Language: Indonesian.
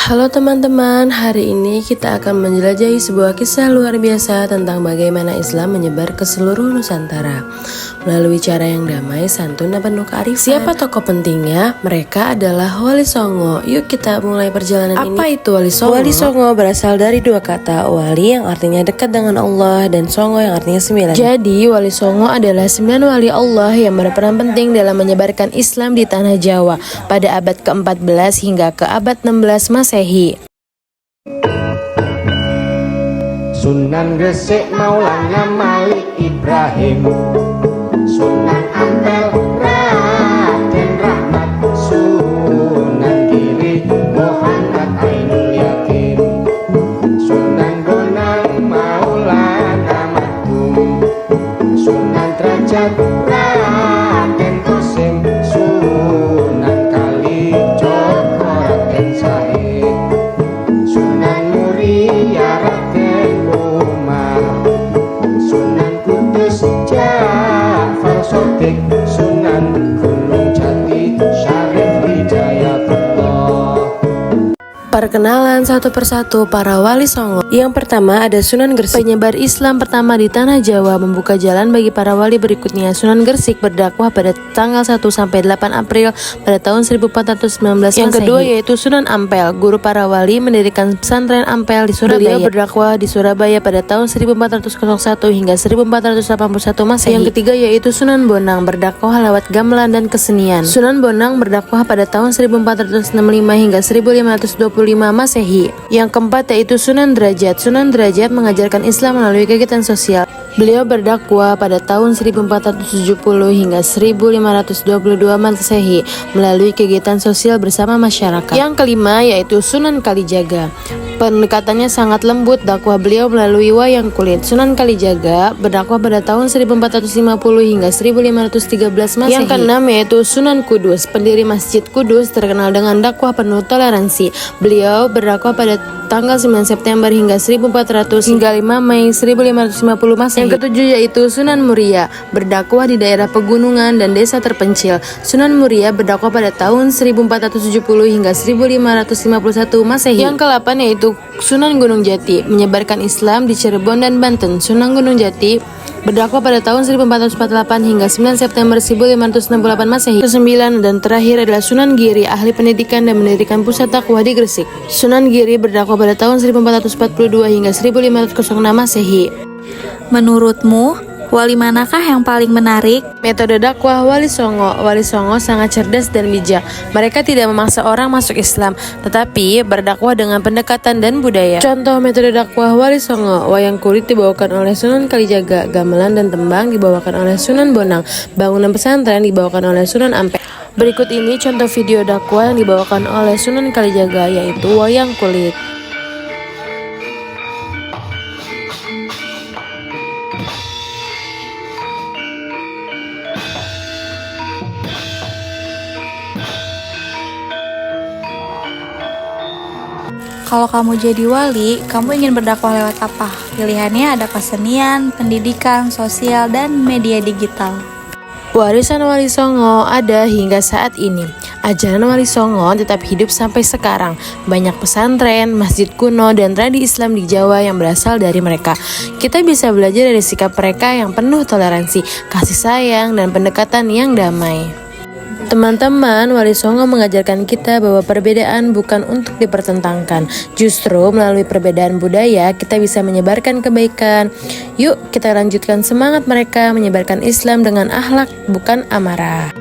Halo teman-teman, hari ini kita akan menjelajahi sebuah kisah luar biasa tentang bagaimana Islam menyebar ke seluruh Nusantara melalui cara yang damai, santun, dan penuh kearifan. Siapa tokoh pentingnya? Mereka adalah Wali Songo. Yuk kita mulai perjalanan ini. Apa itu Wali Songo? Wali Songo berasal dari dua kata, wali yang artinya dekat dengan Allah dan songo yang artinya 9. Jadi Wali Songo adalah 9 wali Allah yang berperan penting dalam menyebarkan Islam di tanah Jawa pada abad ke-14 hingga ke abad 16 Masehi. Sunan Gresik Maulana Malik Ibrahim, Sunan Ampel Raden Rahmat, Sunan Giri Muhammad Ainul Yakin, Sunan Bonang Maulana Maktum, Sunan Derajat Raden Kosim, Sunan Kalijogo Raden Said, Sunan Muria Raden Umar, Sunan Kudus Ja'far Shadiq, Sunan Gunung Jati Syarif Hidayatullah. Perkenalan satu persatu para wali Songo. Yang pertama ada Sunan Gresik, penyebar Islam pertama di tanah Jawa, membuka jalan bagi para wali berikutnya. Sunan Gresik berdakwah pada tanggal 1 sampai 8 April pada tahun 1419 Masehi. Yang kedua yaitu Sunan Ampel, guru para wali, mendirikan pesantren Ampel di Surabaya. Beliau berdakwah di Surabaya pada tahun 1401 hingga 1481 Masehi. Yang ketiga yaitu Sunan Bonang, berdakwah lewat gamelan dan kesenian. Sunan Bonang berdakwah pada tahun 1465 hingga 1525 Masehi. Yang keempat yaitu Sunan Derajat. Sunan Derajat mengajarkan Islam melalui kegiatan sosial. Beliau berdakwah pada tahun 1470 hingga 1522 Masehi melalui kegiatan sosial bersama masyarakat. Yang kelima yaitu Sunan Kalijaga. Pendekatannya sangat lembut, dakwah beliau melalui wayang kulit. Sunan Kalijaga berdakwah pada tahun 1450 hingga 1513 Masehi. Yang keenam yaitu Sunan Kudus, pendiri Masjid Kudus, terkenal dengan dakwah penuh toleransi. Beliau berdakwah pada tanggal 9 September hingga 1400 hingga 5 Mei 1550 Masehi. Yang ketujuh yaitu Sunan Muria, berdakwah di daerah pegunungan dan desa terpencil. Sunan Muria berdakwah pada tahun 1470 hingga 1551 Masehi. Yang ke-8 yaitu Sunan Gunung Jati, menyebarkan Islam di Cirebon dan Banten. Sunan Gunung Jati berdakwah pada tahun 1448 hingga 9 September 1568 Masehi. Ke-9 dan terakhir adalah Sunan Giri, ahli pendidikan dan mendirikan pusat dakwah di Gresik. Sunan Giri berdakwah pada tahun 1442 hingga 1506 Masehi. Menurutmu, wali manakah yang paling menarik? Metode dakwah Wali Songo. Wali Songo sangat cerdas dan bijak. Mereka tidak memaksa orang masuk Islam, tetapi berdakwah dengan pendekatan dan budaya. Contoh metode dakwah Wali Songo: wayang kulit dibawakan oleh Sunan Kalijaga, gamelan dan tembang dibawakan oleh Sunan Bonang, bangunan pesantren dibawakan oleh Sunan Ampel. Berikut ini contoh video dakwah yang dibawakan oleh Sunan Kalijaga, yaitu wayang kulit. Kalau kamu jadi wali, kamu ingin berdakwah lewat apa? Pilihannya ada kesenian, pendidikan, sosial, dan media digital. Warisan Wali Songo ada hingga saat ini. Ajaran Wali Songo tetap hidup sampai sekarang. Banyak pesantren, masjid kuno, dan tradisi Islam di Jawa yang berasal dari mereka. Kita bisa belajar dari sikap mereka yang penuh toleransi, kasih sayang, dan pendekatan yang damai. Teman-teman, Wali Songo mengajarkan kita bahwa perbedaan bukan untuk dipertentangkan. Justru melalui perbedaan budaya kita bisa menyebarkan kebaikan. Yuk kita lanjutkan semangat mereka menyebarkan Islam dengan akhlak bukan amarah.